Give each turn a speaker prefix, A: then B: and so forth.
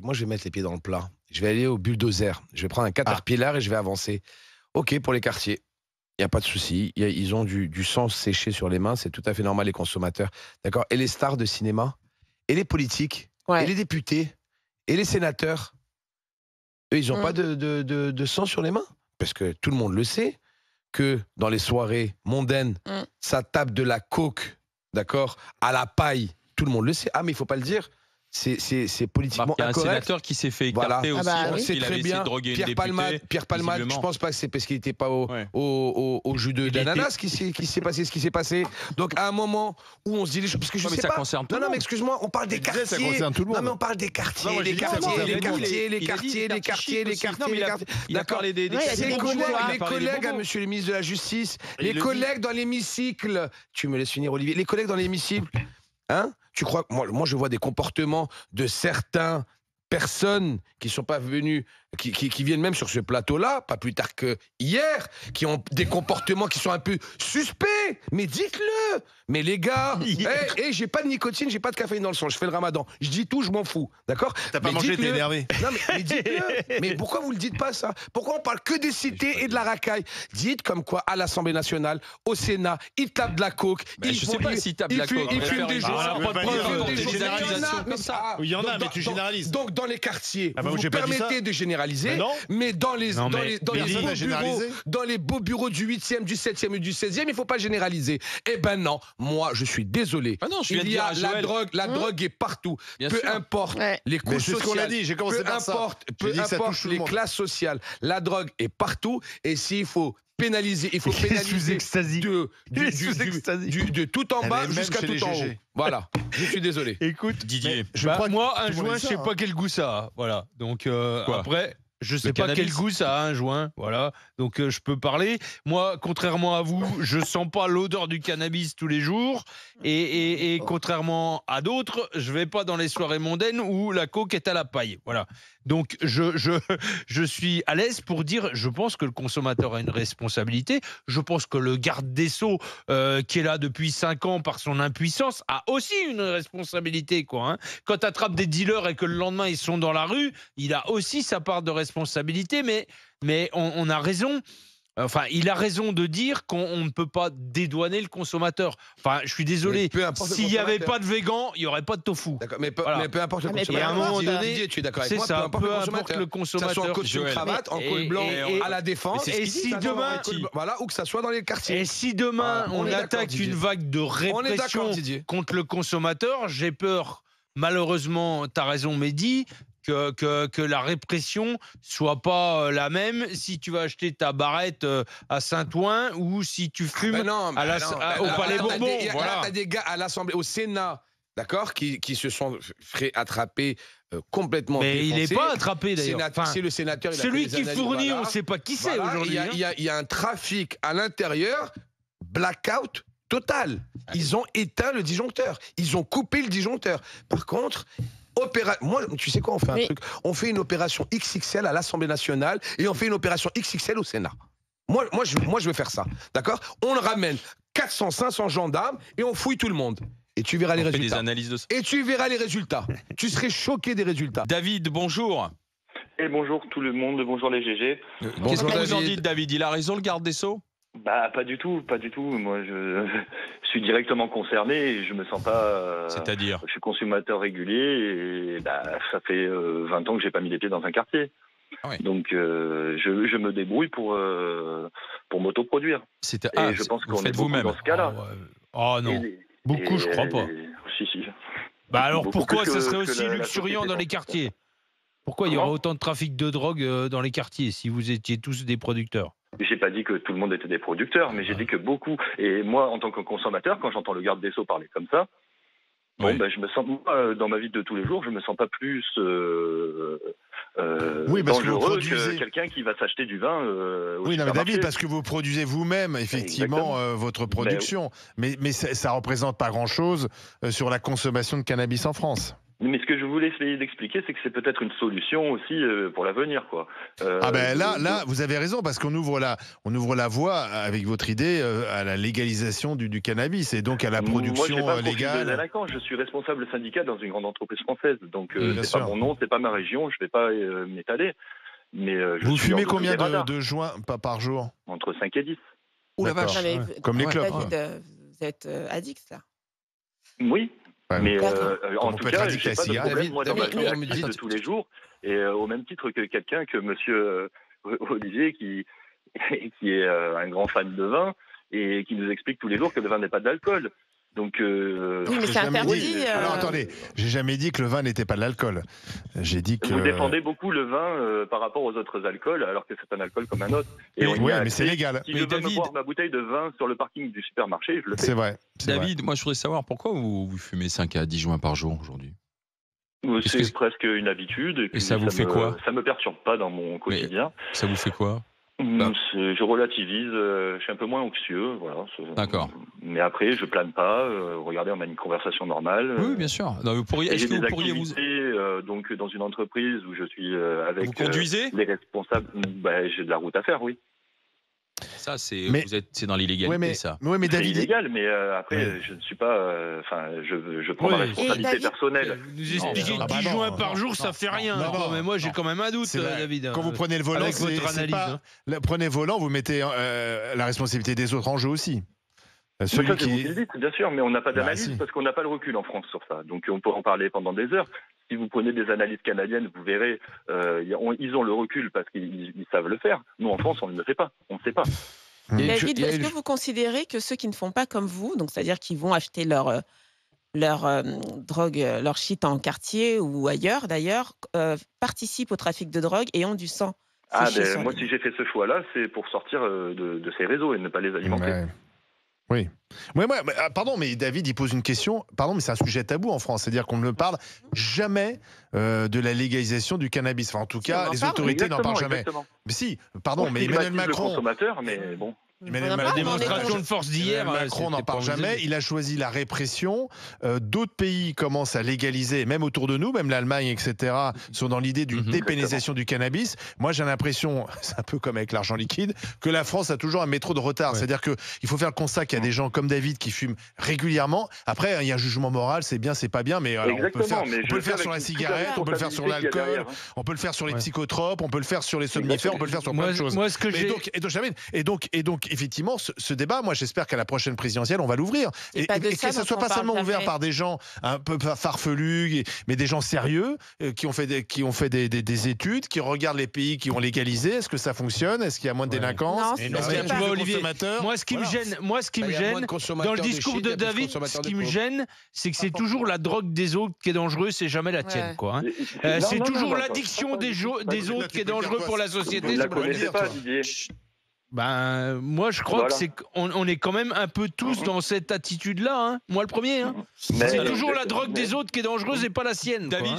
A: moi, je vais mettre les pieds dans le plat. Je vais aller au bulldozer. Je vais prendre un caterpillar et je vais avancer. OK, pour les quartiers. Il n'y a pas de souci. Ils ont du sang séché sur les mains. C'est tout à fait normal, les consommateurs. D'accord. Et les stars de cinéma, et les politiques, et les députés, et les sénateurs, eux, ils n'ont pas de sang sur les mains. Parce que tout le monde le sait, que dans les soirées mondaines, ça tape de la coke, d'accord, à la paille. Tout le monde le sait. Ah, mais il ne faut pas le dire. C'est politiquement incorrect.
B: Il y a un sénateur qui s'est fait écarter aussi.
A: On sait très bien. Pierre Palmade, je pense pas que c'est parce qu'il n'était pas au jus d'ananas qui s'est passé ce qui s'est passé. Donc à un moment où on se dit les choses, parce que je sais
B: ça
A: pas.
B: concerne tout le monde.
A: Non, mais excuse-moi, on parle des quartiers.
C: Ça concerne tout le monde.
A: Non, mais on parle des quartiers, les quartiers.
B: Il a parlé des
A: les collègues à Monsieur le ministre de la Justice, les collègues dans l'hémicycle. Tu me laisses finir, Olivier. Les collègues dans l'hémicycle. Hein? Tu crois que moi je vois des comportements de certaines personnes qui sont pas venues, qui viennent même sur ce plateau-là, pas plus tard que hier, qui ont des comportements qui sont un peu suspects. Mais dites-le. Mais les gars, j'ai pas de nicotine, j'ai pas de caféine dans le sang, je fais le ramadan. Je dis tout, je m'en fous. D'accord?
C: T'as pas mangé, t'es énervé.
A: Non, mais dites-le. Mais pourquoi vous le dites pas, ça? Pourquoi on parle que des cités et de la racaille? Dites comme quoi, à l'Assemblée nationale, au Sénat, ils tapent de la coke.
B: Je sais pas s'ils tapent de la coke.
A: Ils fument des joints.
C: Il y en a, mais tu généralises.
A: Donc, dans les quartiers, vous permettez de généraliser, mais dans les beaux bureaux du 8e, du 7e et du 16e, il ne faut pas généraliser. Eh ben non, moi, je suis désolé. Il y a la drogue est partout. Peu importe les couches sociales, peu importe les classes sociales, la drogue est partout. Et s'il faut pénaliser, il faut pénaliser de tout en bas jusqu'à tout en haut. Voilà, je suis désolé.
D: Écoute,
B: Didier,
D: moi, un joint, je sais pas quel goût ça a. Voilà. Donc après, je sais pas quel goût ça a un joint. Voilà. Donc je peux parler. Moi, contrairement à vous, je sens pas l'odeur du cannabis tous les jours. Et contrairement à d'autres, je vais pas dans les soirées mondaines où la coke est à la paille. Voilà. Donc je suis à l'aise pour dire, je pense que le consommateur a une responsabilité. Je pense que le garde des Sceaux, qui est là depuis 5 ans par son impuissance, a aussi une responsabilité, quoi. Hein. Quand tu attrapes des dealers et que le lendemain ils sont dans la rue, il a aussi sa part de responsabilité. Mais on a raison. Enfin, il a raison de dire qu'on ne peut pas dédouaner le consommateur. Enfin, je suis désolé. S'il n'y avait pas de végan, il n'y aurait pas de tofu.
A: D'accord, mais peu importe le consommateur.
D: Et à un moment donné,
A: tu es d'accord avec
D: c'est
A: moi,
D: ça, peu importe le consommateur.
A: Que ça soit en costume cravate, en col blanc, à la défense.
D: Et si demain,
A: ou que ça soit dans les quartiers.
D: Et si demain on attaque une vague de répression contre le consommateur, j'ai peur. Malheureusement, tu as raison, Mehdi. Que la répression soit pas la même si tu vas acheter ta barrette à Saint-Ouen ou si tu fumes au Palais Bourbon.
A: Voilà. T'as des gars à l'Assemblée, au Sénat, d'accord, qui se sont fait attraper complètement.
D: Mais il n'est pas attrapé d'ailleurs.
A: C'est le sénateur.
D: Celui qui fournit, on ne sait pas qui c'est aujourd'hui.
A: Il y a un trafic à l'intérieur, blackout total. Ils ont éteint le disjoncteur. Ils ont coupé le disjoncteur. Par contre. Moi, tu sais quoi, on fait un truc. On fait une opération XXL à l'Assemblée nationale et on fait une opération XXL au Sénat. Moi, je veux faire ça, d'accord? On le ramène 400, 500 gendarmes et on fouille tout le monde. Et tu verras les résultats.
B: Des analyses de ça.
A: Et tu verras les résultats. Tu serais choqué des résultats.
B: David, bonjour.
E: Et bonjour tout le monde, bonjour les GG.
B: Qu'est-ce que vous en dites, David? Il a raison, le garde des Sceaux?
E: Bah pas du tout. Moi je suis directement concerné et je me sens pas.
B: C'est-à-dire?
E: Je suis consommateur régulier et ça fait 20 ans que j'ai pas mis les pieds dans un quartier.
B: Ah oui.
E: Donc je me débrouille pour m'autoproduire. Et je pense qu'on est beaucoup dans ce cas-là.
D: Oh non. Beaucoup, je crois pas.
E: Si.
D: Bah alors pourquoi ça serait aussi luxuriant dans les quartiers? Pourquoi il y aurait autant de trafic de drogue dans les quartiers si vous étiez tous des producteurs?
E: J'ai pas dit que tout le monde était des producteurs, mais j'ai dit que beaucoup. Et moi, en tant que consommateur, quand j'entends le garde des Sceaux parler comme ça, je me sens, dans ma vie de tous les jours, je me sens pas plus dangereux que quelqu'un qui va s'acheter du vin.
C: Oui, non, mais David, parce que vous produisez vous-même, effectivement, votre production. Mais ça représente pas grand-chose sur la consommation de cannabis en France.
E: Mais ce que je voulais essayer d'expliquer, c'est que c'est peut-être une solution aussi pour l'avenir, quoi.
C: Là, vous avez raison, parce qu'on ouvre la voie avec votre idée à la légalisation du cannabis et donc à la production
E: moi, je
C: légale.
E: Je suis responsable syndicat dans une grande entreprise française, donc c'est pas mon nom, c'est pas ma région, je vais pas m'étaler. Mais
C: vous fumez combien de joints par jour?
E: Entre 5 et 10.
A: Ouh la vache.
C: Comme les clubs.
F: David, vous êtes addict, là?
E: Oui.
C: Ouais,
E: mais en tout cas,
C: j'ai
E: pas de problème, moi, dans ma vie
A: me
E: active de tous les jours, et au même titre que quelqu'un, que monsieur Olivier, qui est un grand fan de vin, et qui nous explique tous les jours que le vin n'est pas de l'alcool. Donc,
F: oui, mais c'est interdit.
C: Alors attendez, j'ai jamais dit que le vin n'était pas de l'alcool. J'ai dit que...
E: Vous défendez beaucoup le vin par rapport aux autres alcools, alors que c'est un alcool comme un autre. Et
C: oui, mais c'est légal.
E: Si je veux me boire ma bouteille de vin sur le parking du supermarché, je le fais.
C: C'est vrai.
B: David, moi je voudrais savoir pourquoi vous fumez 5 à 10 joints par jour aujourd'hui?
E: C'est presque une habitude.
B: Et ça vous fait quoi?
E: Ça me perturbe pas dans mon quotidien.
B: Mais ça vous fait quoi?
E: Je relativise, je suis un peu moins anxieux, voilà.
B: D'accord.
E: Mais après, je plane pas. Regardez, on a une conversation normale.
B: Oui, bien sûr. Est-ce que vous pourriez
E: donc dans une entreprise où je suis avec
B: vous conduisez
E: les responsables, j'ai de la route à faire, oui.
B: Ça, c'est dans l'illégalité, ça.
C: Oui, mais David,
E: c'est illégal, mais après, je ne suis pas. Je prends ma responsabilité personnelle.
D: Vous nous expliquez que 10 joints par jour, ça fait rien. Mais moi, j'ai quand même un doute, David.
C: Quand vous prenez le volant,
D: avec votre analyse.
C: Prenez le volant, vous mettez la responsabilité des autres en jeu aussi.
E: Celui qui dites, bien sûr, mais on n'a pas d'analyse parce qu'on n'a pas le recul en France sur ça. Donc on peut en parler pendant des heures. Si vous prenez des analyses canadiennes, vous verrez, ils ont le recul parce qu'ils savent le faire. Nous, en France, on ne le fait pas. On ne sait pas.
F: David, est-ce que vous considérez que ceux qui ne font pas comme vous, donc c'est-à-dire qu'ils vont acheter leur drogue, leur shit en quartier ou ailleurs d'ailleurs, participent au trafic de drogue et ont du sang?
E: Moi, si j'ai fait ce choix-là, c'est pour sortir de ces réseaux et ne pas les alimenter.
C: Ouais. Oui. Pardon, mais David, il pose une question. Pardon, mais c'est un sujet tabou en France. C'est-à-dire qu'on ne parle jamais de la légalisation du cannabis. Enfin, en tout cas, les autorités n'en parlent jamais. Mais si, pardon, mais Emmanuel Macron...
E: le consommateur, mais bon...
D: La démonstration de force d'hier,
C: Macron n'en parle jamais. Il a choisi la répression. D'autres pays commencent à légaliser, même autour de nous, même l'Allemagne, etc., sont dans l'idée d'une dépénalisation du cannabis. Moi, j'ai l'impression, c'est un peu comme avec l'argent liquide, que la France a toujours un métro de retard. Ouais. C'est-à-dire qu'il faut faire le constat qu'il y a des gens comme David qui fument régulièrement. Après, il y a un jugement moral, c'est bien, c'est pas bien, mais alors, on peut le faire sur la cigarette, on peut le faire sur l'alcool, on peut le faire sur les psychotropes, on peut le faire sur les somnifères, on peut le faire sur plein de choses.
D: Moi, ce que
C: et donc, effectivement, ce débat, moi, j'espère qu'à la prochaine présidentielle, on va l'ouvrir. Et que ça ne soit pas seulement ouvert par des gens un peu farfelus, mais des gens sérieux qui ont fait des études, qui regardent les pays qui ont légalisé. Est-ce que ça fonctionne? Est-ce qu'il y a moins de délinquance?
D: Moi, ce qui me gêne, dans le discours de David, ce qui me gêne, c'est que c'est toujours la drogue des autres qui est dangereuse, c'est jamais la tienne, quoi. C'est toujours l'addiction des autres qui est dangereux pour la société.
E: Vous ne la connaissez pas, Didier.
D: Moi, je crois que on est quand même un peu tous dans cette attitude-là. Moi, le premier. C'est toujours la drogue des autres qui est dangereuse et pas la sienne. David,